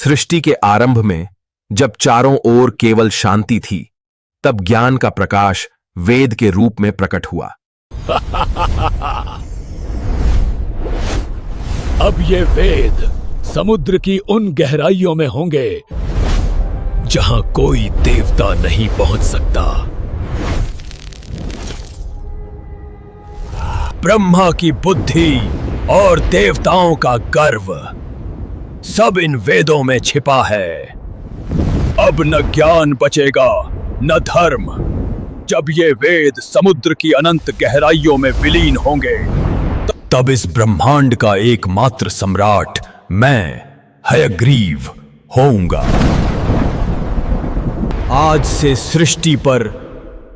सृष्टि के आरंभ में जब चारों ओर केवल शांति थी, तब ज्ञान का प्रकाश वेद के रूप में प्रकट हुआ। अब ये वेद समुद्र की उन गहराइयों में होंगे जहां कोई देवता नहीं पहुंच सकता। ब्रह्मा की बुद्धि और देवताओं का गर्व सब इन वेदों में छिपा है। अब न ज्ञान बचेगा न धर्म। जब ये वेद समुद्र की अनंत गहराइयों में विलीन होंगे, तब इस ब्रह्मांड का एकमात्र सम्राट मैं हयग्रीव होऊंगा। आज से सृष्टि पर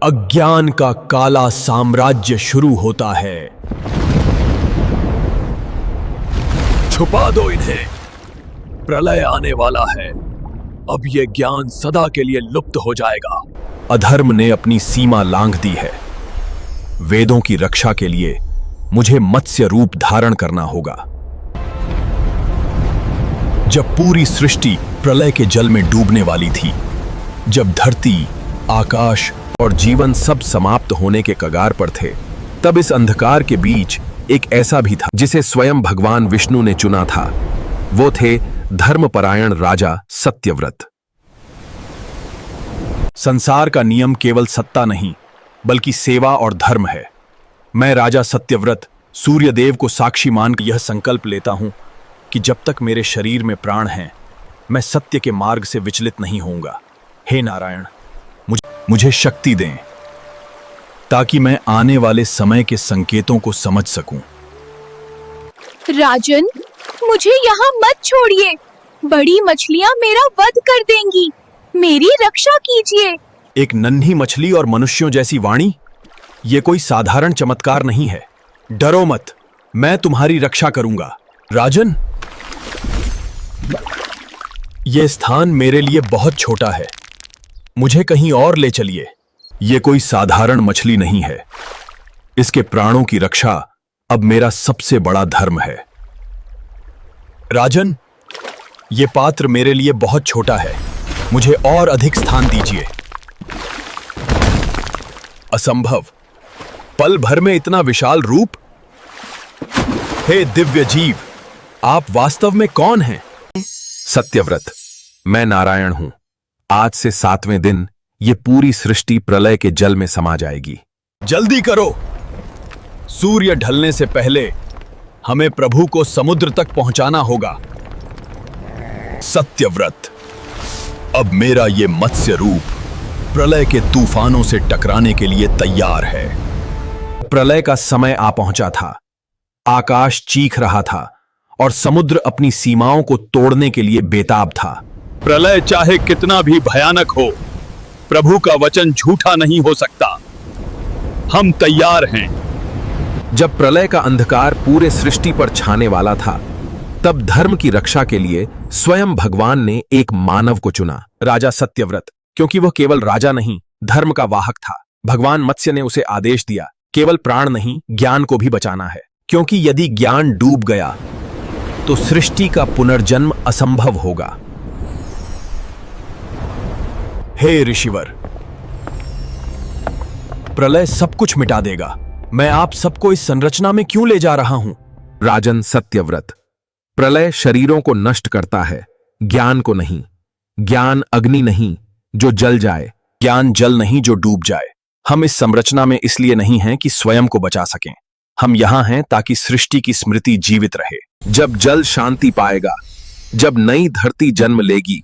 अज्ञान का काला साम्राज्य शुरू होता है। छुपा दो इन्हें, प्रलय आने वाला है। अब यह ज्ञान सदा के लिए लुप्त हो जाएगा। अधर्म ने अपनी सीमा लांघ दी है। वेदों की रक्षा के लिए मुझे मत्स्य रूप धारण करना होगा। जब पूरी सृष्टि प्रलय के जल में डूबने वाली थी, जब धरती, आकाश और जीवन सब समाप्त होने के कगार पर थे, तब इस अंधकार के बीच एक ऐसा भी था जिसे स्वयं भगवान विष्णु ने चुना था। वो थे धर्मपरायण राजा सत्यव्रत। संसार का नियम केवल सत्ता नहीं, बल्कि सेवा और धर्म है। मैं राजा सत्यव्रत सूर्यदेव को साक्षी मानकर यह संकल्प लेता हूं कि जब तक मेरे शरीर में प्राण हैं, मैं सत्य के मार्ग से विचलित नहीं होऊंगा। हे नारायण, मुझे शक्ति दें ताकि मैं आने वाले समय के संकेतों को समझ सकूं। राजन, मुझे यहाँ मत छोड़िए। बड़ी मछलियाँ मेरा वध कर देंगी। मेरी रक्षा कीजिए। एक नन्ही मछली और मनुष्यों जैसी वाणी, ये कोई साधारण चमत्कार नहीं है। डरो मत, मैं तुम्हारी रक्षा करूंगा। राजन, यह स्थान मेरे लिए बहुत छोटा है। मुझे कहीं और ले चलिए। यह कोई साधारण मछली नहीं है। इसके प्राणों की रक्षा अब मेरा सबसे बड़ा धर्म है। राजन, यह पात्र मेरे लिए बहुत छोटा है। मुझे और अधिक स्थान दीजिए। असंभव, पल भर में इतना विशाल रूप। हे दिव्य जीव, आप वास्तव में कौन हैं? सत्यव्रत, मैं नारायण हूं। आज से 7वें दिन ये पूरी सृष्टि प्रलय के जल में समा जाएगी। जल्दी करो, सूर्य ढलने से पहले हमें प्रभु को समुद्र तक पहुंचाना होगा। सत्यव्रत, अब मेरा ये मत्स्य रूप प्रलय के तूफानों से टकराने के लिए तैयार है। प्रलय का समय आ पहुंचा था। आकाश चीख रहा था और समुद्र अपनी सीमाओं को तोड़ने के लिए बेताब था। प्रलय चाहे कितना भी भयानक हो, प्रभु का वचन झूठा नहीं हो सकता। हम तैयार हैं। जब प्रलय का अंधकार पूरे सृष्टि पर छाने वाला था, तब धर्म की रक्षा के लिए स्वयं भगवान ने एक मानव को चुना, राजा सत्यव्रत। क्योंकि वह केवल राजा नहीं, धर्म का वाहक था। भगवान मत्स्य ने उसे आदेश दिया, केवल प्राण नहीं, ज्ञान को भी बचाना है। क्योंकि यदि ज्ञान डूब गया तो सृष्टि का पुनर्जन्म असंभव होगा। हे ऋषिवर, प्रलय सब कुछ मिटा देगा। मैं आप सबको इस संरचना में क्यों ले जा रहा हूं? राजन सत्यव्रत, प्रलय शरीरों को नष्ट करता है, ज्ञान को नहीं। ज्ञान अग्नि नहीं जो जल जाए, ज्ञान जल नहीं जो डूब जाए। हम इस संरचना में इसलिए नहीं हैं कि स्वयं को बचा सकें। हम यहां हैं ताकि सृष्टि की स्मृति जीवित रहे। जब जल शांति पाएगा, जब नई धरती जन्म लेगी,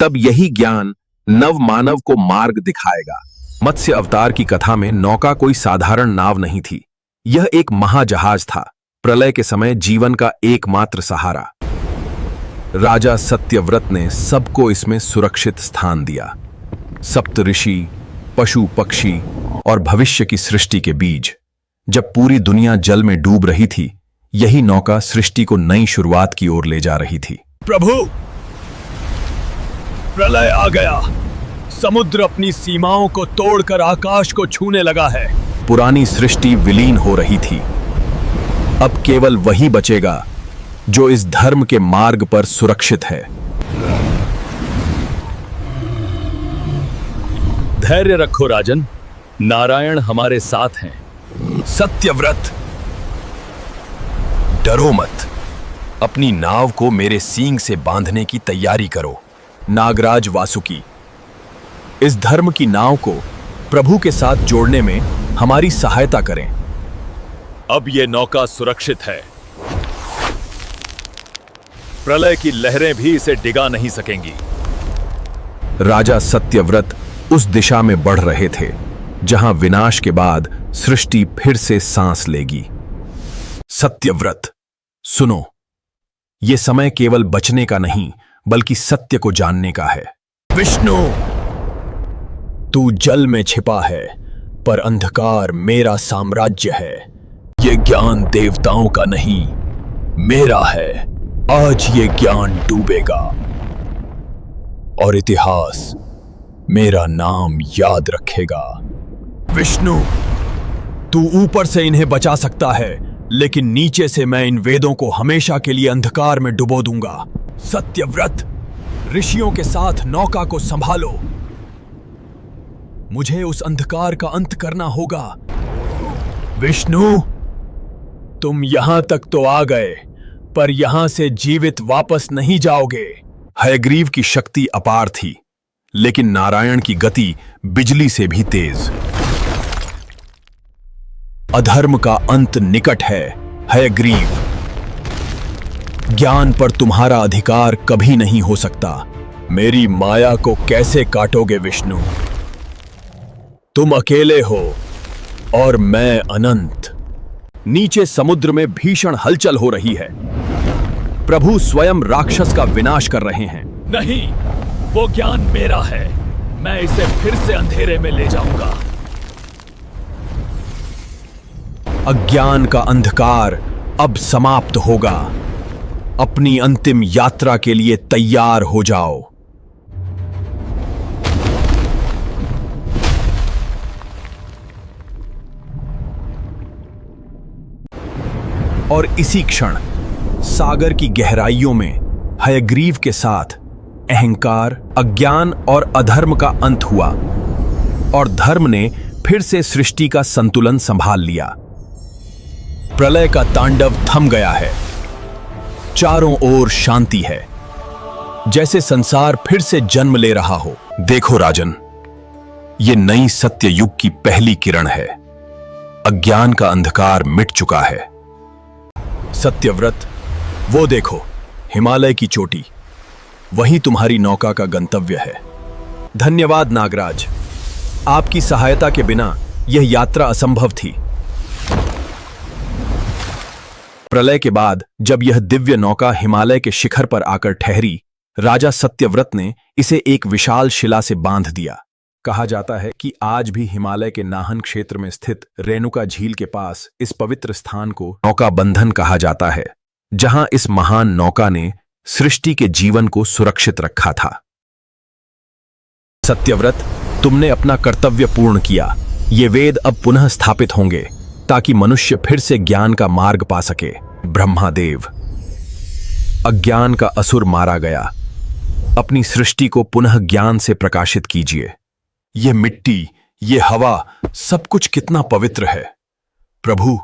तब यही ज्ञान नव मानव को मार्ग दिखाएगा। मत्स्य अवतार की कथा में नौका कोई साधारण नाव नहीं थी। यह एक महाजहाज था, प्रलय के समय जीवन का एकमात्र सहारा। राजा सत्यव्रत ने सबको इसमें सुरक्षित स्थान दिया। सप्त ऋषि, पशु पक्षी और भविष्य की सृष्टि के बीज। जब पूरी दुनिया जल में डूब रही थी, यही नौका सृष्टि को नई शुरुआत की ओर ले जा रही थी। प्रभु, प्रलय आ गया। समुद्र अपनी सीमाओं को तोड़कर आकाश को छूने लगा है। पुरानी सृष्टि विलीन हो रही थी। अब केवल वही बचेगा जो इस धर्म के मार्ग पर सुरक्षित है। धैर्य रखो राजन, नारायण हमारे साथ हैं। सत्यव्रत, डरो मत। अपनी नाव को मेरे सींग से बांधने की तैयारी करो। नागराज वासुकी, इस धर्म की नाव को प्रभु के साथ जोड़ने में हमारी सहायता करें। अब ये नौका सुरक्षित है। प्रलय की लहरें भी इसे डिगा नहीं सकेंगी। राजा सत्यव्रत उस दिशा में बढ़ रहे थे जहां विनाश के बाद सृष्टि फिर से सांस लेगी। सत्यव्रत, सुनो, ये समय केवल बचने का नहीं बल्कि सत्य को जानने का है। विष्णु, तू जल में छिपा है, पर अंधकार मेरा साम्राज्य है। ये ज्ञान देवताओं का नहीं, मेरा है। आज ये ज्ञान डूबेगा और इतिहास मेरा नाम याद रखेगा। विष्णु, तू ऊपर से इन्हें बचा सकता है, लेकिन नीचे से मैं इन वेदों को हमेशा के लिए अंधकार में डुबो दूंगा। सत्यव्रत, ऋषियों के साथ नौका को संभालो। मुझे उस अंधकार का अंत करना होगा। विष्णु, तुम यहां तक तो आ गए, पर यहां से जीवित वापस नहीं जाओगे। हयग्रीव की शक्ति अपार थी, लेकिन नारायण की गति बिजली से भी तेज। अधर्म का अंत निकट है, हयग्रीव। ज्ञान पर तुम्हारा अधिकार कभी नहीं हो सकता। मेरी माया को कैसे काटोगे विष्णु? तुम अकेले हो और मैं अनंत। नीचे समुद्र में भीषण हलचल हो रही है। प्रभु स्वयं राक्षस का विनाश कर रहे हैं। नहीं, वो ज्ञान मेरा है। मैं इसे फिर से अंधेरे में ले जाऊंगा। अज्ञान का अंधकार अब समाप्त होगा। अपनी अंतिम यात्रा के लिए तैयार हो जाओ। और इसी क्षण सागर की गहराइयों में हयग्रीव के साथ अहंकार, अज्ञान और अधर्म का अंत हुआ और धर्म ने फिर से सृष्टि का संतुलन संभाल लिया। प्रलय का तांडव थम गया है। चारों ओर शांति है, जैसे संसार फिर से जन्म ले रहा हो। देखो राजन, ये नई सत्य युग की पहली किरण है। अज्ञान का अंधकार मिट चुका है। सत्यव्रत, वो देखो, हिमालय की चोटी। वही तुम्हारी नौका का गंतव्य है। धन्यवाद नागराज, आपकी सहायता के बिना यह यात्रा असंभव थी। प्रलय के बाद जब यह दिव्य नौका हिमालय के शिखर पर आकर ठहरी, राजा सत्यव्रत ने इसे एक विशाल शिला से बांध दिया। कहा जाता है कि आज भी हिमालय के नाहन क्षेत्र में स्थित रेणुका झील के पास इस पवित्र स्थान को नौका बंधन कहा जाता है, जहां इस महान नौका ने सृष्टि के जीवन को सुरक्षित रखा था। सत्यव्रत, तुमने अपना कर्तव्य पूर्ण किया। ये वेद अब पुनः स्थापित होंगे ताकि मनुष्य फिर से ज्ञान का मार्ग पा सके। ब्रह्मादेव, अज्ञान का असुर मारा गया। अपनी सृष्टि को पुनः ज्ञान से प्रकाशित कीजिए। ये मिट्टी, ये हवा, सब कुछ कितना पवित्र है। प्रभु,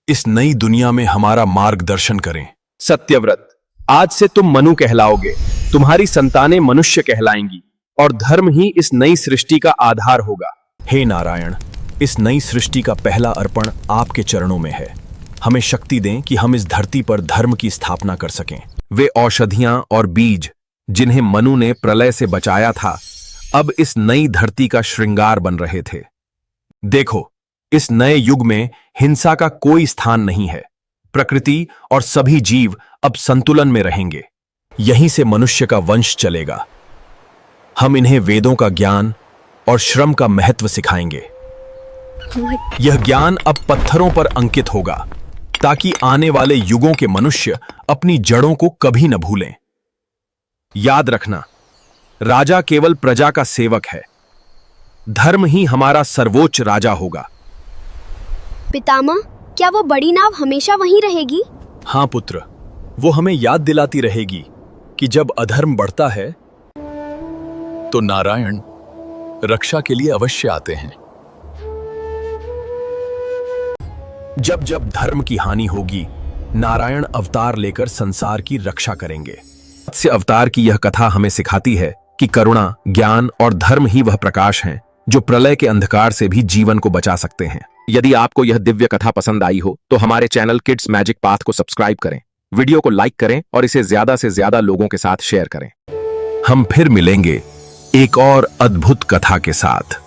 इस नई दुनिया में हमारा मार्गदर्शन करें। सत्यव्रत, आज से तुम मनु कहलाओगे। तुम्हारी संतानें मनुष्य कहलाएंगी और धर्म ही इस नई सृष्टि का आधार होगा। हे नारायण, इस नई सृष्टि का पहला अर्पण आपके चरणों में है। हमें शक्ति दें कि हम इस धरती पर धर्म की स्थापना कर सकें। वे औषधियां और बीज जिन्हें मनु ने प्रलय से बचाया था, अब इस नई धरती का श्रृंगार बन रहे थे। देखो, इस नए युग में हिंसा का कोई स्थान नहीं है। प्रकृति और सभी जीव अब संतुलन में रहेंगे। यहीं से मनुष्य का वंश चलेगा। हम इन्हें वेदों का ज्ञान और श्रम का महत्व सिखाएंगे। यह ज्ञान अब पत्थरों पर अंकित होगा ताकि आने वाले युगों के मनुष्य अपनी जड़ों को कभी न भूलें। याद रखना, राजा केवल प्रजा का सेवक है। धर्म ही हमारा सर्वोच्च राजा होगा। पितामह, क्या वो बड़ी नाव हमेशा वहीं रहेगी? हाँ पुत्र, वो हमें याद दिलाती रहेगी कि जब अधर्म बढ़ता है तो नारायण रक्षा के लिए अवश्य आते हैं। जब जब धर्म की हानि होगी, नारायण अवतार लेकर संसार की रक्षा करेंगे। मत्स्य अवतार की यह कथा हमें सिखाती है कि करुणा, ज्ञान और धर्म ही वह प्रकाश हैं जो प्रलय के अंधकार से भी जीवन को बचा सकते हैं। यदि आपको यह दिव्य कथा पसंद आई हो तो हमारे चैनल किड्स मैजिक पाथ को सब्सक्राइब करें, वीडियो को लाइक करें और इसे ज्यादा से ज्यादा लोगों के साथ शेयर करें। हम फिर मिलेंगे एक और अद्भुत कथा के साथ।